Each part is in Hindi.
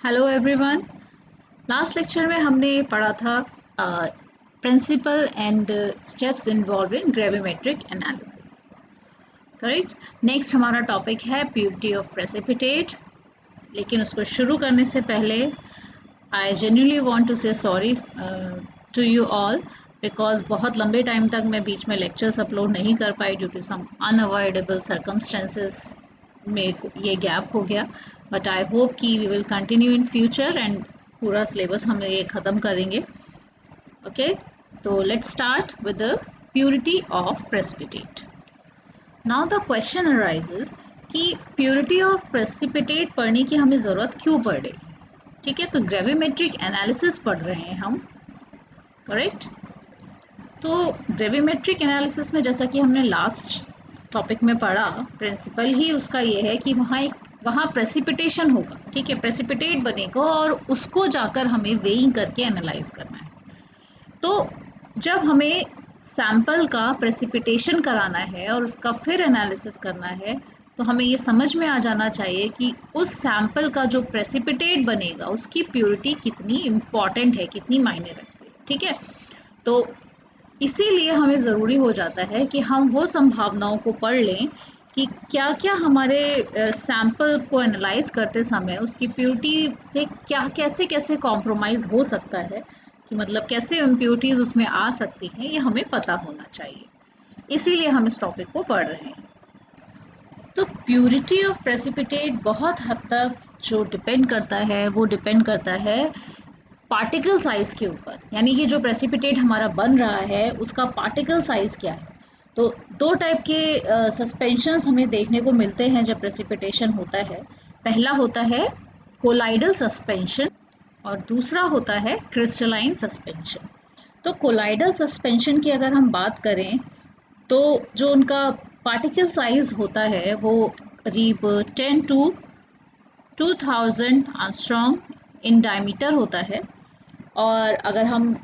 Hello everyone. लास्ट लेक्चर में हमने पढ़ा था principle and steps involve in gravimetric analysis. Correct. Next हमारा टॉपिक है प्योरिटी ऑफ प्रेसिपिटेट। लेकिन उसको शुरू करने से पहले I genuinely want to say sorry to you all, because बहुत लंबे टाइम तक मैं बीच में लेक्चर्स अपलोड नहीं कर पाई due to some unavoidable circumstances में ये गैप हो गया। बट आई होप कि we will continue in future and पूरा सिलेबस हम ये ख़त्म करेंगे। ओके, तो let's start with the purity of precipitate. Now the question arises कि प्योरिटी ऑफ प्रेसिपिटेट पढ़ने की हमें ज़रूरत क्यों पड़ रही। ठीक है, तो ग्रेविमेट्रिक एनालिसिस पढ़ रहे हैं हम। करेक्ट। तो ग्रेविमेट्रिक एनालिसिस में जैसा कि हमने लास्ट टॉपिक में पढ़ा, प्रिंसिपल ही उसका ये है कि वहाँ प्रेसिपिटेशन होगा। ठीक है, प्रेसिपिटेट बनेगा और उसको जाकर हमें वेइंग करके एनालाइज करना है। तो जब हमें सैंपल का प्रेसिपिटेशन कराना है और उसका फिर एनालिसिस करना है, तो हमें ये समझ में आ जाना चाहिए कि उस सैंपल का जो प्रेसिपिटेट बनेगा उसकी प्योरिटी कितनी इम्पॉर्टेंट है, कितनी मायने रखती है। ठीक है, तो इसीलिए हमें ज़रूरी हो जाता है कि हम वो संभावनाओं को पढ़ लें कि क्या क्या हमारे सैंपल को एनालाइज करते समय उसकी प्योरिटी से क्या कैसे कैसे कॉम्प्रोमाइज़ हो सकता है, कि मतलब कैसे इम्प्योरिटीज़ उसमें आ सकती हैं, ये हमें पता होना चाहिए। इसीलिए हम इस टॉपिक को पढ़ रहे हैं। तो प्योरिटी ऑफ प्रेसिपिटेट बहुत हद तक जो डिपेंड करता है वो डिपेंड करता है पार्टिकल साइज के ऊपर, यानी कि जो प्रेसिपिटेट हमारा बन रहा है उसका पार्टिकल साइज क्या है। तो दो टाइप के सस्पेंशंस हमें देखने को मिलते हैं जब प्रेसिपिटेशन होता है। पहला होता है कोलाइडल सस्पेंशन और दूसरा होता है क्रिस्टलाइन सस्पेंशन। तो कोलाइडल सस्पेंशन की अगर हम बात करें तो जो उनका पार्टिकल साइज होता है वो करीब 10 to 2000 आर्मस्ट्रॉन्ग इन डायमीटर होता है। और अगर हम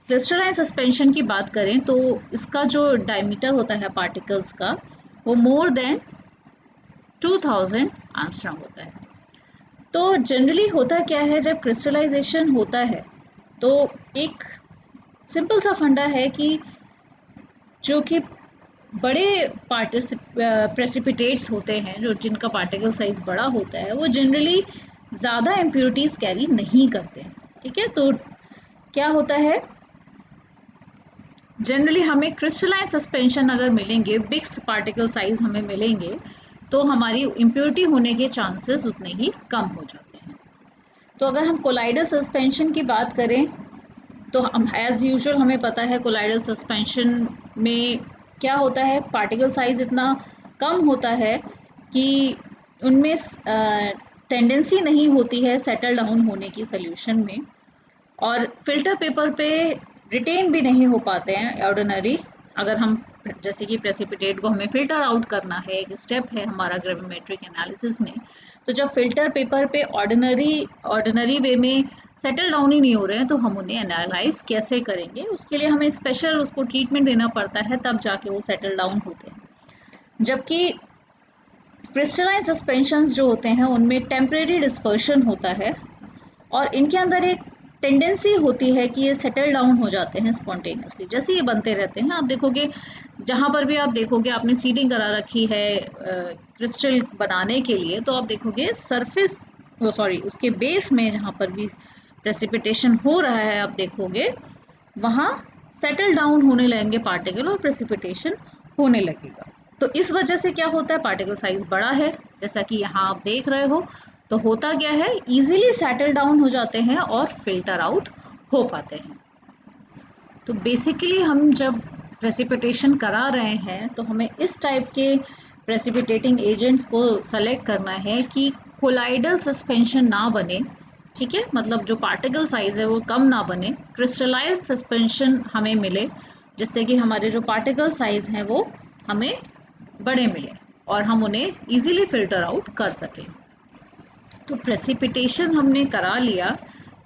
क्रिस्टलाइन सस्पेंशन की बात करें तो इसका जो डायमीटर होता है पार्टिकल्स का वो मोर देन 2000 आर्मस्ट्रॉन्ग होता है। तो जनरली होता क्या है जब क्रिस्टलाइजेशन होता है, तो एक सिंपल सा फंडा है कि जो कि बड़े प्रेसिपिटेट्स होते हैं, जो जिनका पार्टिकल साइज बड़ा होता है, वो जनरली ज़्यादा इम्प्योरिटीज़ कैरी नहीं करते हैं। ठीक है, तो क्या होता है, जनरली हमें क्रिस्टलाइन सस्पेंशन अगर मिलेंगे, बिग पार्टिकल साइज हमें मिलेंगे, तो हमारी इम्प्योरिटी होने के चांसेस उतने ही कम हो जाते हैं। तो अगर हम कोलाइडल सस्पेंशन की बात करें तो हम एज़ यूजुअल हमें पता है कोलाइडल सस्पेंशन में क्या होता है, पार्टिकल साइज इतना कम होता है कि उनमें टेंडेंसी नहीं होती है सेटल डाउन होने की सोल्यूशन में, और फिल्टर पेपर पे रिटेन भी नहीं हो पाते हैं ऑर्डिनरी। अगर हम जैसे कि प्रेसिपिटेट को हमें फिल्टर आउट करना है, एक स्टेप है हमारा ग्रेविमेट्रिक एनालिसिस में, तो जब फिल्टर पेपर पे ऑर्डिनरी वे में सेटल डाउन ही नहीं हो रहे हैं तो हम उन्हें एनालाइज कैसे करेंगे। उसके लिए हमें स्पेशल उसको ट्रीटमेंट देना पड़ता है, तब जाके वो सेटल डाउन होते हैं। जबकि क्रिस्टलाइन सस्पेंशंस जो होते हैं उनमें टेम्परेरी डिस्पर्शन होता है और इनके अंदर एक टेंडेंसी होती है कि ये सेटल डाउन हो जाते हैं स्पॉन्टेनियसली, जैसे ये बनते रहते हैं। आप देखोगे जहाँ पर भी आप देखोगे आपने सीडिंग करा रखी है क्रिस्टल बनाने के लिए, तो आप देखोगे सरफेस उसके बेस में जहाँ पर भी प्रेसिपिटेशन हो रहा है आप देखोगे वहाँ सेटल डाउन होने लगेंगे पार्टिकल और प्रेसिपिटेशन होने लगेगा। तो इस वजह से क्या होता है, पार्टिकल साइज बड़ा है जैसा कि यहाँ आप देख रहे हो, तो होता क्या है, इजीली सेटल डाउन हो जाते हैं और फिल्टर आउट हो पाते हैं। तो बेसिकली हम जब प्रेसिपिटेशन करा रहे हैं तो हमें इस टाइप के प्रेसिपिटेटिंग एजेंट्स को सेलेक्ट करना है कि कोलाइडल सस्पेंशन ना बने। ठीक है, मतलब जो पार्टिकल साइज है वो कम ना बने, क्रिस्टलाइन सस्पेंशन हमें मिले जिससे कि हमारे जो पार्टिकल साइज हैं वो हमें बड़े मिले और हम उन्हें इजीली फिल्टर आउट कर सकें। तो प्रेसिपिटेशन हमने करा लिया,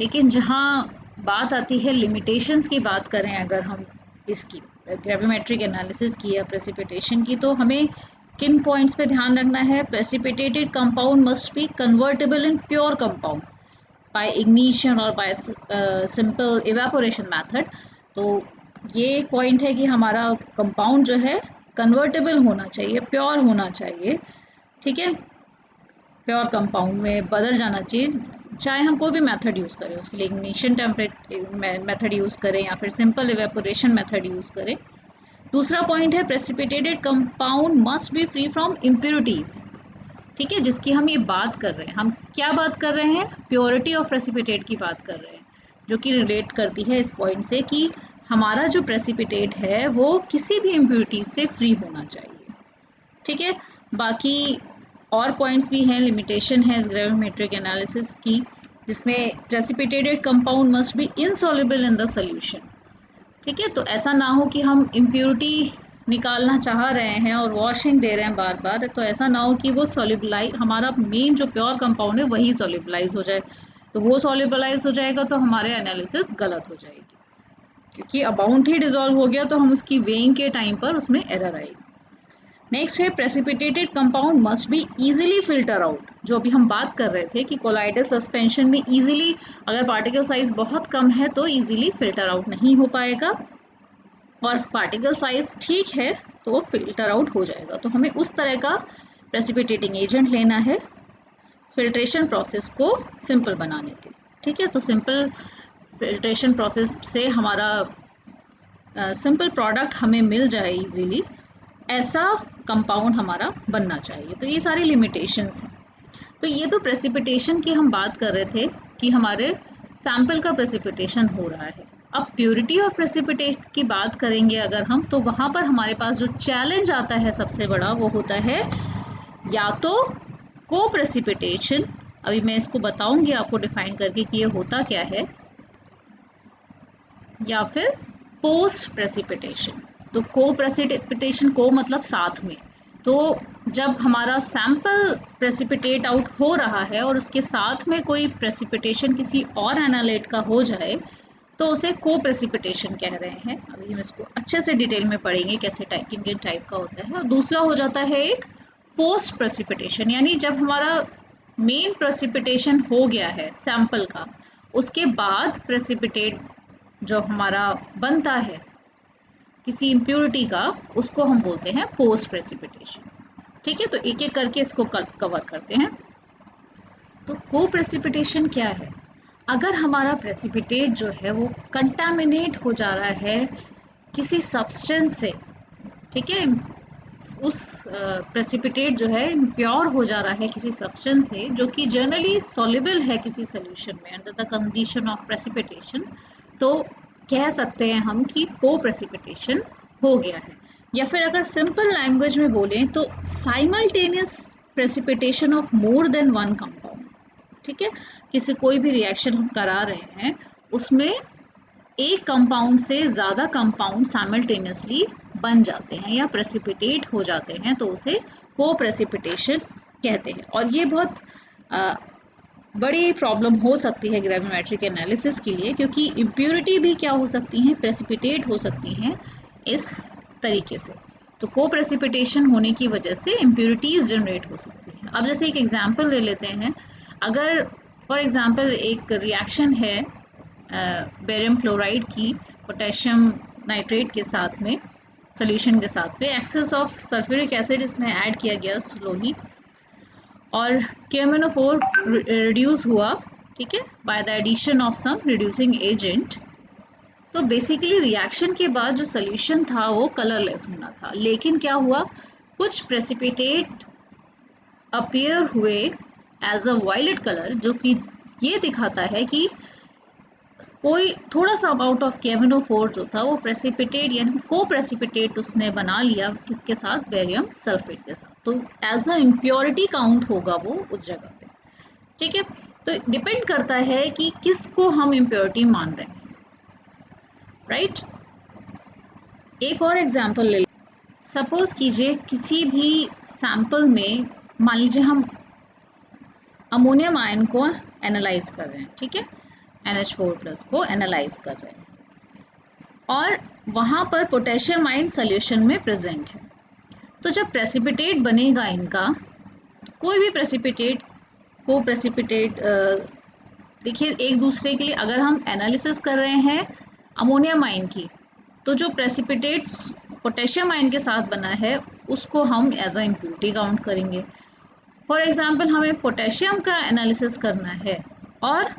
लेकिन जहाँ बात आती है लिमिटेशंस की बात करें अगर हम इसकी ग्रेविमेट्रिक एनालिसिस की या प्रेसिपिटेशन की, तो हमें किन पॉइंट्स पे ध्यान रखना है? Precipitated compound must be convertible in pure compound bye ignition और बाय सिंपल इवेपोरेशन मेथड। तो ये एक पॉइंट है कि हमारा कंपाउंड जो है कन्वर्टेबल होना चाहिए, प्योर होना चाहिए, ठीक है, प्योर कंपाउंड में बदल जाना चाहिए, चाहे हम कोई भी मेथड यूज़ करें, उसके लिए इग्निशन मेथड यूज़ करें या फिर सिंपल इवेपोरेशन मेथड यूज़ करें। दूसरा पॉइंट है precipitated compound must be free from impurities, ठीक है, जिसकी हम ये बात कर रहे हैं। हम क्या बात कर रहे हैं? प्योरिटी ऑफ प्रेसिपिटेट की बात कर रहे हैं, जो कि रिलेट करती है इस पॉइंट से कि हमारा जो प्रेसिपिटेट है वो किसी भी इम्प्योरिटीज से फ्री होना चाहिए, ठीक है। बाकी और पॉइंट्स भी हैं, लिमिटेशन है इस ग्रेविमेट्रिक एनालिसिस की, जिसमें precipitated compound must be insoluble in the solution, ठीक है। तो ऐसा ना हो कि हम इम्प्योरिटी निकालना चाह रहे हैं और वॉशिंग दे रहे हैं बार बार, तो ऐसा ना हो कि वो सॉल्युबलाइज, हमारा मेन जो प्योर कंपाउंड है वही सॉल्युबलाइज हो जाए। तो वो सॉल्युबलाइज हो जाएगा तो हमारे एनालिसिस गलत हो जाएगी, क्योंकि अमाउंट ही डिसॉल्व हो गया तो हम उसकी वेइंग के टाइम पर उसमें एरर आएगी। नेक्स्ट है precipitated compound must be easily filter out, जो अभी हम बात कर रहे थे कि कोलाइडल सस्पेंशन में इजीली, अगर पार्टिकल साइज बहुत कम है तो इजीली फिल्टर आउट नहीं हो पाएगा, और पार्टिकल साइज ठीक है तो वो फिल्टर आउट हो जाएगा। तो हमें उस तरह का प्रेसिपिटेटिंग एजेंट लेना है फिल्ट्रेशन प्रोसेस को सिंपल बनाने के लिए, ठीक है। तो सिंपल फिल्ट्रेशन प्रोसेस से हमारा सिंपल प्रोडक्ट हमें मिल जाए इजीली, ऐसा कंपाउंड हमारा बनना चाहिए। तो ये सारी लिमिटेशंस हैं। तो ये तो प्रेसिपिटेशन की हम बात कर रहे थे कि हमारे सैंपल का प्रेसिपिटेशन हो रहा है। अब प्योरिटी ऑफ प्रेसिपिटेट की बात करेंगे अगर हम, तो वहाँ पर हमारे पास जो चैलेंज आता है सबसे बड़ा, वो होता है या तो को प्रेसिपिटेशन, अभी मैं इसको बताऊंगी आपको डिफाइन करके कि ये होता क्या है, या फिर पोस्ट प्रेसिपिटेशन। तो को प्रेसिपिटेशन, को मतलब साथ में, तो जब हमारा सैंपल प्रेसिपिटेट आउट हो रहा है और उसके साथ में कोई प्रेसिपिटेशन किसी और एनालाइट का हो जाए तो उसे को प्रेसिपिटेशन कह रहे हैं। अभी हम इसको अच्छे से डिटेल में पढ़ेंगे कैसे किन टाइप का होता है। और दूसरा हो जाता है एक पोस्ट प्रेसिपिटेशन, यानी जब हमारा मेन प्रेसिपिटेशन हो गया है सैंपल का, उसके बाद प्रेसिपिटेट जो हमारा बनता है किसी इम्प्योरिटी का, उसको हम बोलते हैं पोस्ट प्रेसिपिटेशन, ठीक है। तो एक एक करके इसको कवर करते हैं। तो को प्रेसिपिटेशन क्या है? अगर हमारा प्रेसिपिटेट जो है वो कंटामिनेट हो जा रहा है किसी सब्सटेंस से, ठीक है, उस प्रेसिपिटेट जो है प्योर हो जा रहा है किसी सब्सटेंस से जो कि जनरली सॉल्युबल है किसी सोल्यूशन में under the condition of precipitation, तो कह सकते हैं हम कि को प्रेसिपिटेशन हो गया है। या फिर अगर सिंपल लैंग्वेज में बोलें तो simultaneous precipitation of more than one compound, ठीक है। किसी कोई भी रिएक्शन हम करा रहे हैं उसमें एक कंपाउंड से ज़्यादा कंपाउंड साइमल्टेनियसली बन जाते हैं या प्रेसिपिटेट हो जाते हैं, तो उसे को प्रेसिपिटेशन कहते हैं। और ये बहुत बड़ी प्रॉब्लम हो सकती है ग्रेविमेट्रिक एनालिसिस के लिए, क्योंकि इम्प्योरिटी भी क्या हो सकती हैं, प्रेसिपिटेट हो सकती हैं इस तरीके से। तो को प्रेसिपिटेशन होने की वजह से इम्प्योरिटीज़ जनरेट हो सकती हैं। अब जैसे एक एग्जांपल ले लेते हैं, अगर फॉर एग्जांपल एक रिएक्शन है बेरियम क्लोराइड की पोटेशियम नाइट्रेट के साथ में, सोल्यूशन के साथ में एक्सेस ऑफ सल्फ्यूरिक एसिड इसमें ऐड किया गया स्लोली, और KMnO4 रिड्यूस हुआ, ठीक है, by the addition of some reducing agent. तो बेसिकली रिएक्शन के बाद जो सोल्यूशन था वो कलरलेस होना था, लेकिन क्या हुआ, कुछ प्रेसिपिटेट अपीयर हुए एज अ वायलेट कलर, जो कि ये दिखाता है कि कोई थोड़ा सा अमाउंट ऑफ KMnO4 जो था वो प्रेसिपिटेट यानी को प्रेसिपिटेट उसने बना लिया किसके साथ, बेरियम सल्फेट के साथ, तो एज अ इम्प्योरिटी काउंट होगा वो उस जगह पे, ठीक है। तो डिपेंड करता है कि किसको हम इम्प्योरिटी मान रहे हैं, राइट। एक और एग्जांपल ले, सपोज कीजिए किसी भी सैंपल में, मान लीजिए हम अमोनियम आयन को एनालाइज कर रहे हैं, ठीक है, NH4+ को एनालाइज कर रहे हैं और वहाँ पर पोटेशियम आयन सोल्यूशन में प्रेजेंट है। तो जब प्रेसिपिटेट बनेगा इनका, कोई भी प्रेसिपिटेट को प्रेसिपिटेट, देखिए एक दूसरे के लिए अगर हम एनालिसिस कर रहे हैं अमोनियम आयन की, तो जो प्रेसिपिटेट्स पोटेशियम आयन के साथ बना है उसको हम एज अ इम्प्योरिटी काउंट करेंगे। फॉर एग्जांपल हमें पोटेशियम का एनालिसिस करना है और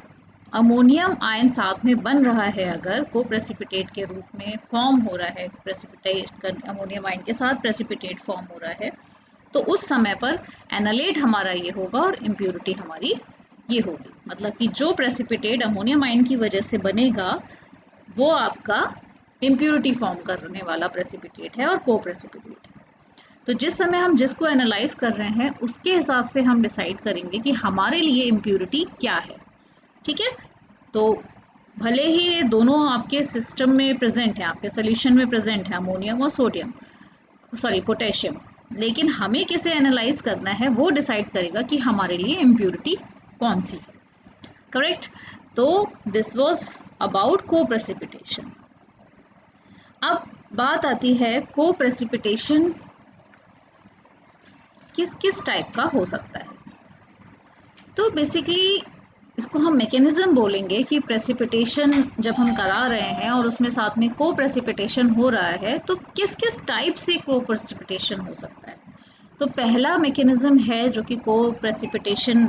अमोनियम आयन साथ में बन रहा है, अगर को प्रेसिपिटेट के रूप में फॉर्म हो रहा है, प्रेसिपिटेट अमोनियम आयन के साथ प्रेसिपिटेट फॉर्म हो रहा है, तो उस समय पर एनालेट हमारा ये होगा और इम्प्योरिटी हमारी ये होगी। मतलब कि जो प्रेसिपिटेट अमोनियम आयन की वजह से बनेगा वो आपका इम्प्योरिटी फॉर्म करने वाला प्रेसिपिटेट है और को प्रेसिपिटेट है। तो जिस समय हम जिसको एनालाइज कर रहे हैं उसके हिसाब से हम डिसाइड करेंगे कि हमारे लिए इम्प्योरिटी क्या है। ठीक है, तो भले ही दोनों आपके सिस्टम में प्रेजेंट है, आपके सोल्यूशन में प्रेजेंट है अमोनियम और पोटेशियम, लेकिन हमें किसे एनालाइज करना है वो डिसाइड करेगा कि हमारे लिए इम्प्योरिटी कौन सी है। करेक्ट। तो दिस वाज अबाउट को प्रेसिपिटेशन। अब बात आती है को प्रेसिपिटेशन किस किस टाइप का हो सकता है। तो बेसिकली इसको हम मैकेनिज्म बोलेंगे कि प्रेसिपिटेशन जब हम करा रहे हैं और उसमें साथ में को प्रेसिपिटेशन हो रहा है तो किस किस टाइप से को प्रेसिपिटेशन हो सकता है। तो पहला मैकेनिज्म है जो कि को प्रेसिपिटेशन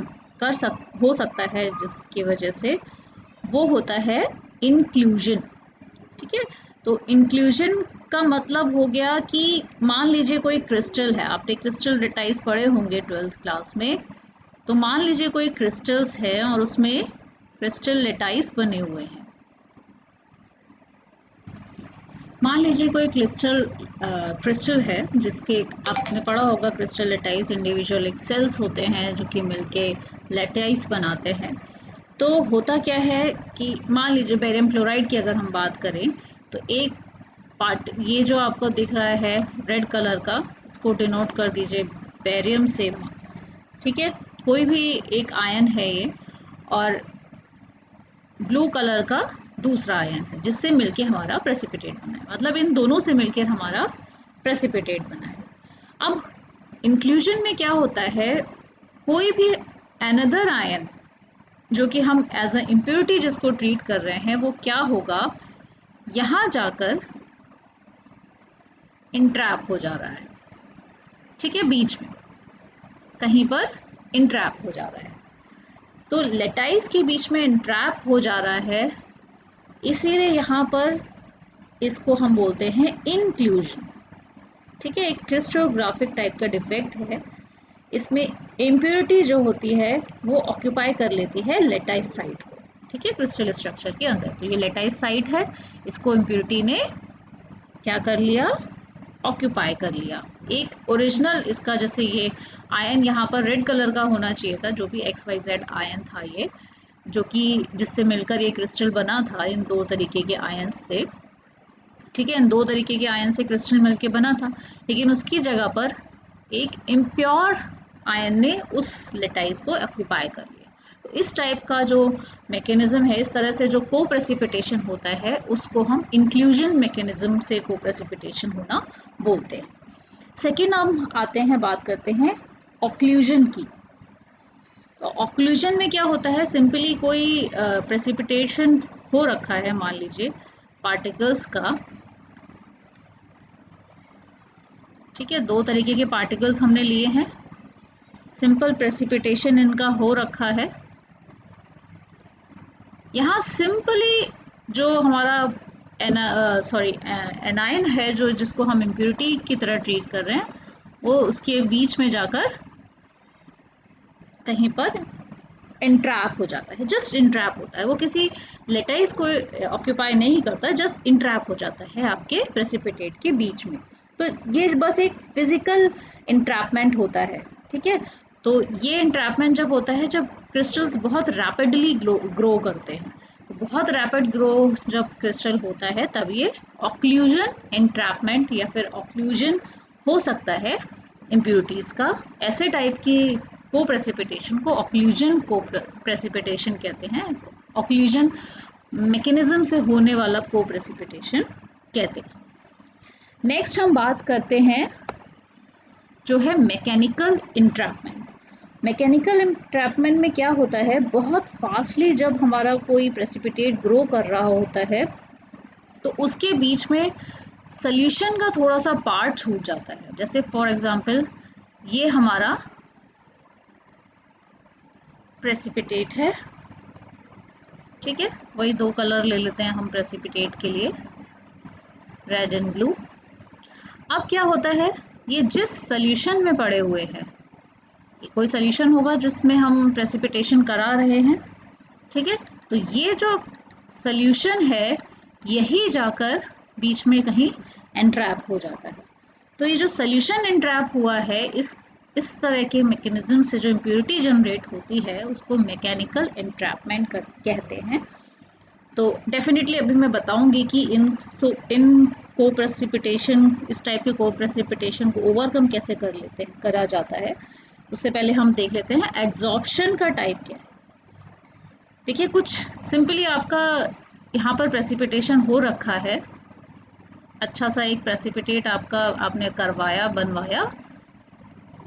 हो सकता है जिसकी वजह से, वो होता है इंक्लूजन। ठीक है, तो इंक्लूजन का मतलब हो गया कि मान लीजिए कोई क्रिस्टल है, आपने क्रिस्टल लेटाइज पढ़े होंगे 12th क्लास में, तो मान लीजिए कोई क्रिस्टल्स है और उसमें क्रिस्टल लेटाइज बने हुए हैं। मान लीजिए कोई क्रिस्टल है जिसके आपने पढ़ा होगा क्रिस्टल लेटाइज इंडिविजुअल सेल्स होते हैं जो कि मिलके लेटाइज बनाते हैं। तो होता क्या है कि मान लीजिए बेरियम क्लोराइड की अगर हम बात करें तो एक पार्ट, ये जो आपको दिख रहा है रेड कलर का, इसको डिनोट कर दीजिए बेरियम से। ठीक है, कोई भी एक आयन है ये, और ब्लू कलर का दूसरा आयन है जिससे मिलके हमारा प्रेसिपिटेट बना है, मतलब इन दोनों से मिलके हमारा प्रेसिपिटेट बना है। अब इंक्लूजन में क्या होता है, कोई भी अनदर आयन जो कि हम एज अ इम्प्योरिटी जिसको ट्रीट कर रहे हैं वो क्या होगा, यहाँ जाकर इंट्रैप हो जा रहा है। ठीक है, बीच में कहीं पर इंट्रैप हो जा रहा है, तो लेटाइज के बीच में इंट्रैप हो जा रहा है, इसीलिए यहाँ पर इसको हम बोलते हैं इंक्लूजन। ठीक है, एक क्रिस्टोग्राफिक टाइप का डिफेक्ट है, इसमें इम्प्योरिटी जो होती है वो ऑक्यूपाई कर लेती है लेटाइज साइट को। ठीक है, क्रिस्टल स्ट्रक्चर के अंदर, तो ये लेटाइज साइट है, इसको इम्प्योरिटी ने क्या कर लिया, ऑक्यूपाई कर लिया। एक ओरिजिनल इसका, जैसे ये आयन यहाँ पर रेड कलर का होना चाहिए था, जो भी XYZ आयन था ये, जो कि जिससे मिलकर ये क्रिस्टल बना था इन दो तरीके के आयन से। ठीक है, इन दो तरीके के आयन से क्रिस्टल मिलके बना था, लेकिन उसकी जगह पर एक इम्प्योर आयन ने उस लेटाइज को ऑक्यूपाई कर लिया। तो इस टाइप का जो मैकेनिज्म है, इस तरह से जो को प्रेसिपिटेशन होता है उसको हम इंक्लूजन मैकेनिज्म से को प्रेसिपिटेशन होना बोलते हैं। सेकेंड हम आते हैं, बात करते हैं ऑक्लूजन की। तो ऑक्लूजन में क्या होता है, सिंपली कोई प्रेसिपिटेशन हो रखा है, मान लीजिए पार्टिकल्स का। ठीक है, दो तरीके के पार्टिकल्स हमने लिए हैं, सिंपल प्रेसिपिटेशन इनका हो रखा है। यहाँ सिंपली जो हमारा एनायन है, जो जिसको हम इम्प्योरिटी की तरह ट्रीट कर रहे हैं, वो उसके बीच में जाकर कहीं पर इंट्रैप हो जाता है, जस्ट इंट्रैप होता है, वो किसी लेटाइज को ऑक्यूपाई नहीं करता, जस्ट इंट्रैप हो जाता है आपके प्रेसिपिटेट के बीच में। तो ये बस एक फिजिकल इंट्रैपमेंट होता है। ठीक है, तो ये इंट्रैपमेंट जब होता है जब क्रिस्टल्स बहुत रैपिडली ग्रो करते हैं, तो बहुत रैपिड ग्रो जब क्रिस्टल होता है तब ये ऑक्लूजन इंट्रैपमेंट या फिर ऑक्लूजन हो सकता है इम्प्योरिटीज का। ऐसे टाइप की को प्रेसिपिटेशन को ऑक्लूजन को प्रेसिपिटेशन कहते हैं, ऑक्लूजन मैकेनिज्म से होने वाला को प्रेसिपिटेशन कहते हैं। नेक्स्ट हम बात करते हैं जो है मैकेनिकल इंट्रैपमेंट। मैकेनिकल इंट्रैपमेंट में क्या होता है, बहुत फास्टली जब हमारा कोई प्रेसिपिटेट ग्रो कर रहा होता है तो उसके बीच में सॉल्यूशन का थोड़ा सा पार्ट छूट जाता है। जैसे फॉर एग्जांपल ये हमारा प्रेसिपिटेट है, ठीक है, वही दो कलर ले लेते हैं हम प्रेसिपिटेट के लिए, रेड एंड ब्लू। अब क्या होता है, ये जिस सॉल्यूशन में पड़े हुए हैं, कोई सॉल्यूशन होगा जिसमें हम प्रेसिपिटेशन करा रहे हैं, ठीक है, तो ये जो सॉल्यूशन है यही जाकर बीच में कहीं एंट्रैप हो जाता है। तो ये जो सॉल्यूशन एंट्रैप हुआ है, इस तरह के मैकेनिज्म से जो इम्प्योरिटी जनरेट होती है उसको मैकेनिकल एंट्रैपमेंट कहते हैं। तो डेफिनेटली अभी मैं बताऊंगी कि इन को प्रेसिपिटेशन, इस टाइप के को प्रेसिपिटेशन को ओवरकम कैसे करा जाता है। उससे पहले हम देख लेते हैं एड्सॉर्प्शन का टाइप क्या है। देखिए कुछ सिंपली आपका यहाँ पर प्रेसिपिटेशन हो रखा है, अच्छा सा एक प्रेसिपिटेट आपने करवाया, बनवाया,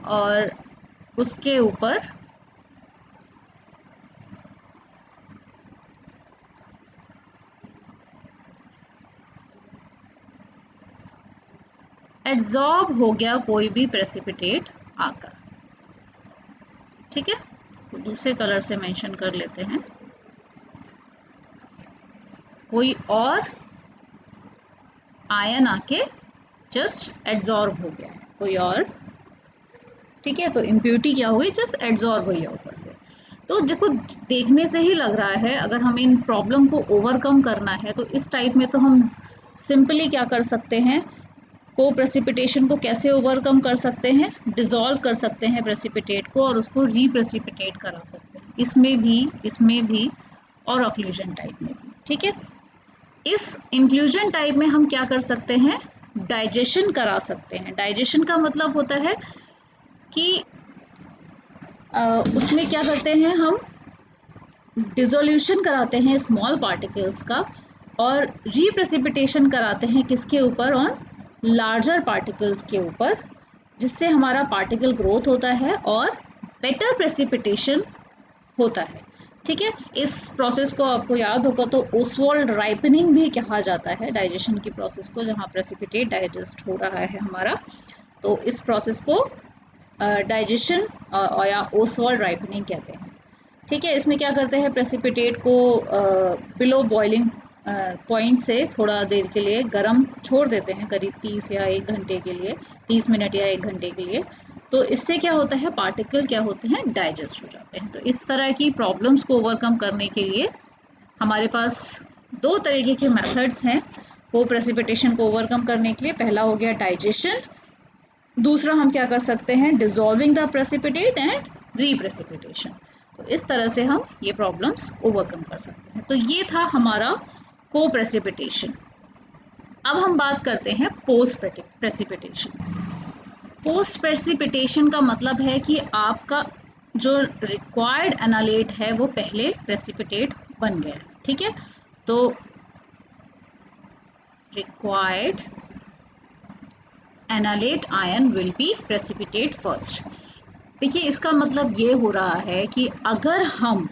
और उसके ऊपर एड्सॉर्ब हो गया कोई भी प्रेसिपिटेट आकर, ठीक है, तो दूसरे कलर से मेंशन कर लेते हैं, कोई और आयन आके जस्ट एड्सॉर्ब हो गया है, कोई और, ठीक है, तो इम्प्योरिटी क्या हुई, जस्ट एड्सॉर्ब हुई है ऊपर से। तो देखो देखने से ही लग रहा है अगर हमें इन प्रॉब्लम को ओवरकम करना है तो इस टाइप में तो हम सिंपली क्या कर सकते हैं, को प्रेसिपिटेशन को कैसे ओवरकम कर सकते हैं, डिसॉल्व कर सकते हैं प्रेसिपिटेट को और उसको रीप्रेसिपिटेट करा सकते हैं, इसमें भी और ऑक्लूजन टाइप में भी, ठीक है। इस इंक्लूजन टाइप में हम क्या कर सकते हैं, डाइजेशन करा सकते हैं। डाइजेशन का मतलब होता है कि उसमें क्या करते हैं, हम डिसोल्यूशन कराते हैं स्मॉल पार्टिकल्स का और रीप्रेसिपिटेशन कराते हैं किसके ऊपर, ऑन लार्जर पार्टिकल्स के ऊपर, जिससे हमारा पार्टिकल ग्रोथ होता है और बेटर प्रेसिपिटेशन होता है, ठीक है। इस प्रोसेस को आपको याद होगा तो ओसवाल्ड राइपनिंग भी कहा जाता है डाइजेशन की प्रोसेस को, जहाँ प्रेसिपिटेट डाइजेस्ट हो रहा है हमारा, तो इस प्रोसेस को डाइजेशन या ओसवाल्ड राइपनिंग कहते हैं, ठीक है। इसमें क्या करते हैं, प्रेसिपिटेट को बिलो बॉइलिंग पॉइंट से थोड़ा देर के लिए गर्म छोड़ देते हैं, करीब 30 या 1 घंटे के लिए, 30 मिनट या 1 घंटे के लिए। तो इससे क्या होता है, पार्टिकल क्या होते हैं, डाइजेस्ट हो जाते हैं। तो इस तरह की प्रॉब्लम्स को ओवरकम करने के लिए हमारे पास दो तरीके के मेथड्स हैं को प्रेसिपिटेशन को ओवरकम करने के लिए। पहला हो गया डाइजेशन, दूसरा हम क्या कर सकते हैं, डिसॉल्विंग द प्रेसिपिटेट एंड रीप्रेसिपिटेशन। तो इस तरह से हम ये प्रॉब्लम्स ओवरकम कर सकते हैं। तो ये था हमारा को प्रेसिपिटेशन। अब हम बात करते हैं पोस्ट प्रेसिपिटेशन। पोस्ट प्रेसिपिटेशन का मतलब है कि आपका जो रिक्वायर्ड एनालेट है वो पहले प्रेसिपिटेट बन गया है, ठीक है। तो required analyte ion will be precipitate first. देखिए इसका मतलब ये हो रहा है कि अगर हम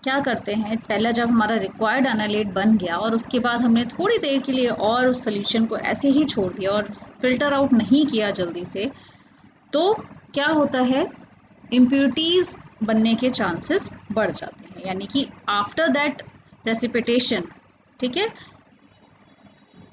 क्या करते हैं, पहला जब हमारा रिक्वायर्ड एनालेट बन गया और उसके बाद हमने थोड़ी देर के लिए और उस सोल्यूशन को ऐसे ही छोड़ दिया और फिल्टर आउट नहीं किया जल्दी से, तो क्या होता है, इम्प्योरिटीज बनने के चांसेस बढ़ जाते हैं। यानी कि आफ्टर दैट प्रेसिपिटेशन, ठीक है,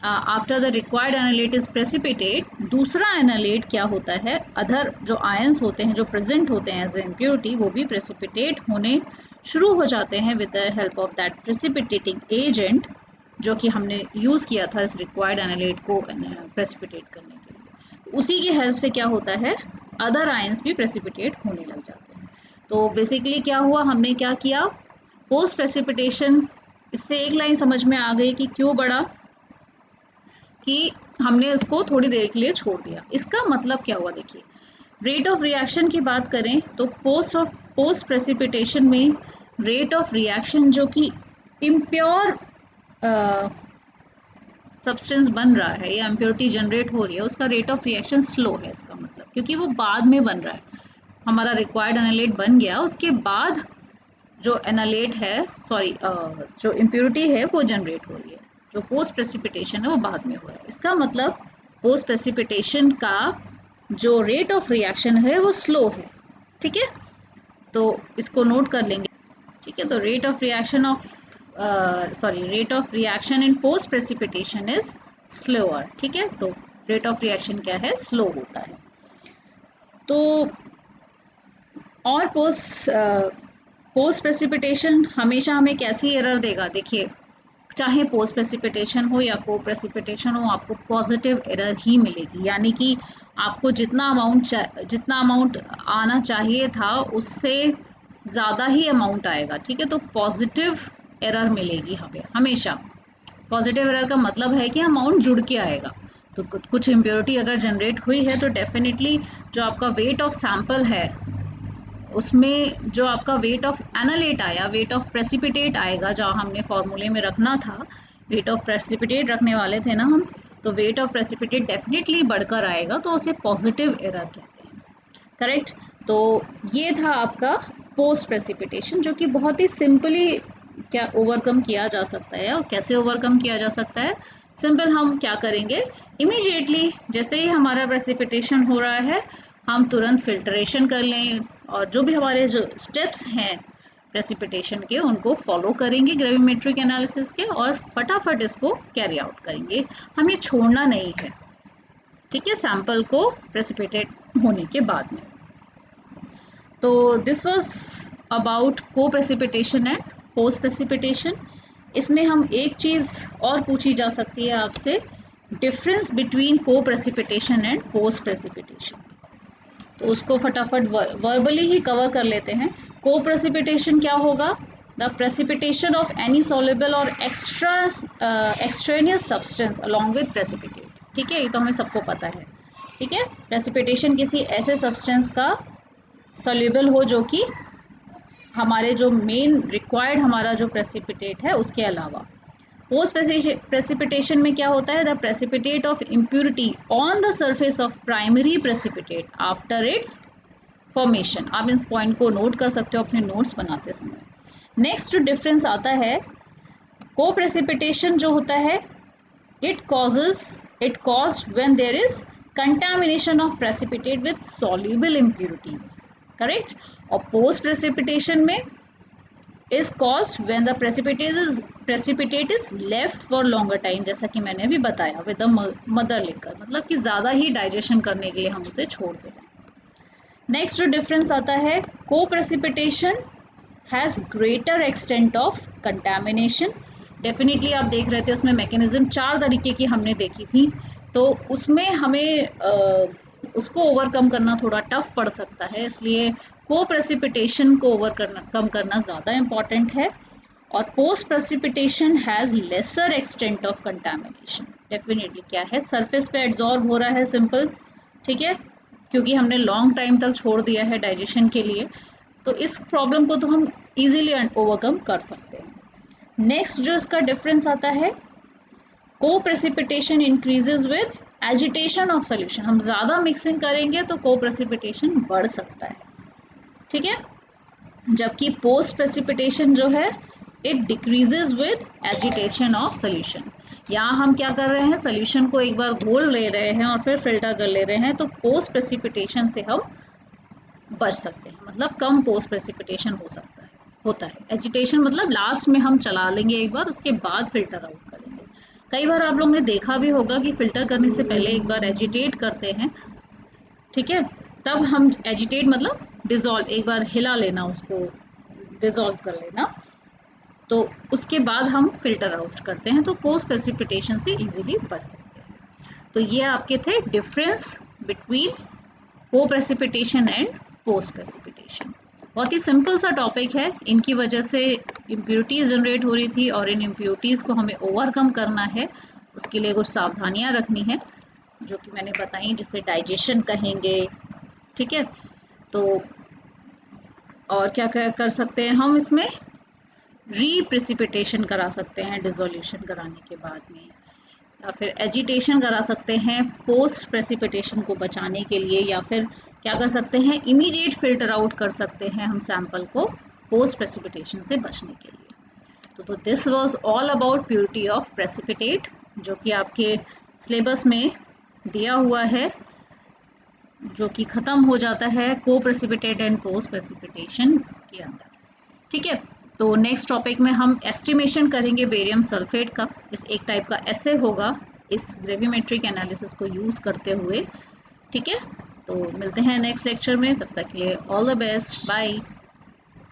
after the required analyte is precipitate, दूसरा एनालेट क्या होता है, अदर जो आयंस होते हैं जो प्रेजेंट होते हैं एज ए इम्प्योरिटी, वो भी प्रेसिपिटेट होने शुरू हो जाते हैं with the help of that precipitating agent जो कि हमने यूज़ किया था इस रिक्वायर्ड एनालेट को प्रेसिपिटेट करने के लिए। उसी की हेल्प से क्या होता है, अदर आयंस भी प्रेसिपिटेट होने लग जाते हैं। तो बेसिकली क्या हुआ, हमने क्या किया, पोस्ट प्रेसिपिटेशन, इससे एक लाइन समझ में आ गई कि क्यों बढ़ा, कि हमने उसको थोड़ी देर के लिए छोड़ दिया। इसका मतलब क्या हुआ, देखिए रेट ऑफ रिएक्शन की बात करें तो पोस्ट प्रेसिपिटेशन में रेट ऑफ रिएक्शन जो कि इम्प्योर सब्सटेंस बन रहा है या इम्प्योरिटी जनरेट हो रही है, उसका रेट ऑफ रिएक्शन स्लो है। इसका मतलब क्योंकि वो बाद में बन रहा है। हमारा रिक्वायर्ड एनालेट बन गया, उसके बाद जो एनालेट है, सॉरी जो इम्प्योरिटी है वो जनरेट हो रही है। जो पोस्ट प्रेसिपिटेशन है वो बाद में हो रहा है। इसका मतलब पोस्ट प्रेसिपिटेशन का जो रेट ऑफ रिएक्शन है वो स्लो है। ठीक है, तो इसको नोट कर लेंगे। ठीक है, तो rate of reaction in post precipitation is slower. ठीक है, तो रेट ऑफ रिएक्शन क्या है, स्लो होता है। तो और पोस्ट प्रेसिपिटेशन हमेशा हमें कैसी एरर देगा, देखिए चाहे पोस्ट प्रेसिपिटेशन हो या को प्रेसिपिटेशन हो, आपको पॉजिटिव एरर ही मिलेगी। यानी कि आपको जितना अमाउंट आना चाहिए था उससे ज़्यादा ही अमाउंट आएगा। ठीक है, तो पॉजिटिव एरर मिलेगी हमें हमेशा। पॉजिटिव एरर का मतलब है कि अमाउंट जुड़ के आएगा। तो कुछ इम्प्योरिटी अगर जनरेट हुई है तो डेफिनेटली जो आपका वेट ऑफ सैंपल है उसमें जो आपका वेट ऑफ एनालेट आया, वेट ऑफ प्रेसिपिटेट आएगा, जो हमने फॉर्मूले में रखना था, वेट ऑफ प्रेसिपिटेट रखने वाले थे ना हम, तो वेट ऑफ प्रेसिपिटेट डेफिनेटली बढ़कर आएगा, तो उसे पॉजिटिव एरर कहते हैं। करेक्ट। तो ये था आपका पोस्ट प्रेसिपिटेशन, जो कि बहुत ही सिंपली क्या ओवरकम किया जा सकता है। और कैसे ओवरकम किया जा सकता है, सिंपल हम क्या करेंगे, इमीडिएटली जैसे ही हमारा प्रेसिपिटेशन हो रहा है हम तुरंत फिल्ट्रेशन कर लें, और जो भी हमारे जो स्टेप्स हैं प्रेसिपिटेशन के उनको फॉलो करेंगे ग्रेविमेट्रिक एनालिसिस के, और फटाफट इसको कैरी आउट करेंगे। हमें छोड़ना नहीं है। ठीक है, सैंपल को प्रेसिपिटेट होने के बाद में। तो दिस वाज अबाउट को प्रेसिपिटेशन एंड पोस्ट प्रेसिपिटेशन। इसमें हम एक चीज़ और पूछी जा सकती है आपसे, डिफरेंस बिटवीन को प्रेसिपिटेशन एंड पोस्ट प्रेसिपिटेशन। तो उसको फटाफट वर्बली ही कवर कर लेते हैं। को प्रेसिपिटेशन क्या होगा, the precipitation of any soluble और extraneous substance along with precipitate. ठीक है, ये तो हमें सबको पता है। ठीक है, प्रेसिपिटेशन किसी ऐसे सब्सटेंस का सॉल्युबल हो जो कि हमारे जो मेन रिक्वायर्ड हमारा जो प्रेसिपिटेट है उसके अलावा। पोस्ट प्रेसिपिटेशन में क्या होता है, the precipitate of impurity on the surface of primary precipitate after it's formation. आप इस पॉइंट को नोट कर सकते हो अपने नोट्स बनाते समय। नेक्स्ट जो डिफरेंस आता है, को प्रेसिपिटेशन जो होता है it caused when there is contamination of precipitate with soluble impurities. Correct. और पोस्ट प्रेसिपिटेशन में is caused when the precipitate is left for longer time, जैसा कि मैंने अभी बताया, with the mother liquor, मतलब कि ज़्यादा ही डाइजेशन करने के लिए हम उसे छोड़ दे रहे हैं। नेक्स्ट जो डिफरेंस आता है, को precipitation has greater extent of contamination. Definitely आप देख रहे थे उसमें मैकेनिज्म 4 तरीके की हमने देखी थी, तो उसमें हमें उसको ओवरकम करना थोड़ा टफ पड़ सकता है, इसलिए को प्रेसिपिटेशन को कम करना ज़्यादा इम्पॉर्टेंट है। और post precipitation has lesser extent of contamination. Definitely क्या है, सरफेस पे एब्जॉर्ब हो रहा है, सिंपल। ठीक है, क्योंकि हमने लॉन्ग टाइम तक छोड़ दिया है डाइजेशन के लिए, तो इस प्रॉब्लम को तो हम इजीली ओवरकम कर सकते हैं। नेक्स्ट जो इसका डिफरेंस आता है, को precipitation increases with agitation of solution. हम ज़्यादा मिक्सिंग करेंगे तो को प्रेसिपिटेशन बढ़ सकता है। ठीक है, जबकि पोस्ट प्रेसिपिटेशन जो है it decreases with agitation of solution. यहाँ हम क्या कर रहे हैं, सोल्यूशन को एक बार घोल ले रहे हैं और फिर फिल्टर कर ले रहे हैं, तो पोस्ट प्रेसिपिटेशन से हम बच सकते हैं, मतलब कम पोस्ट प्रेसिपिटेशन होता है। एजिटेशन मतलब लास्ट में हम चला लेंगे एक बार, उसके बाद फिल्टर आउट करेंगे। कई बार आप लोग ने देखा भी होगा कि फिल्टर करने से पहले एक बार एजिटेट करते हैं। ठीक है, तब हम एजिटेट मतलब डिज़ोल्व, एक बार हिला लेना, उसको डिज़ोल्व कर लेना, तो उसके बाद हम फिल्टर आउट करते हैं, तो पोस्ट प्रेसिपिटेशन से इजीली बच सकते हैं। तो ये आपके थे डिफरेंस बिटवीन को प्रेसिपिटेशन एंड पोस्ट प्रेसिपिटेशन। बहुत ही सिंपल सा टॉपिक है, इनकी वजह से इम्प्योरिटीज़ जनरेट हो रही थी और इन इम्प्योरिटीज़ को हमें ओवरकम करना है। उसके लिए कुछ सावधानियां रखनी है जो कि मैंने बताई, जिसे डाइजेशन कहेंगे। ठीक है, तो और क्या कर सकते हैं हम, इसमें रीप्रेसिपिटेशन करा सकते हैं डिसोल्यूशन कराने के बाद में। या फिर एजिटेशन करा सकते हैं पोस्ट प्रेसिपिटेशन को बचाने के लिए, या फिर क्या कर सकते हैं, इमीडिएट फिल्टर आउट कर सकते हैं हम सैंपल को पोस्ट प्रेसिपिटेशन से बचने के लिए। तो this was all about purity of precipitate, जो कि आपके सिलेबस में दिया हुआ है, जो कि ख़त्म हो जाता है को प्रेसिपिटेट एंड पोस्ट प्रेसिपिटेशन के अंदर। ठीक है, तो नेक्स्ट टॉपिक में हम एस्टिमेशन करेंगे बेरियम सल्फेट का। इस एक टाइप का ऐसे होगा इस ग्रेविमेट्रिक एनालिसिस को यूज़ करते हुए। ठीक है, तो मिलते हैं नेक्स्ट लेक्चर में, तब तक के लिए ऑल द बेस्ट, बाय।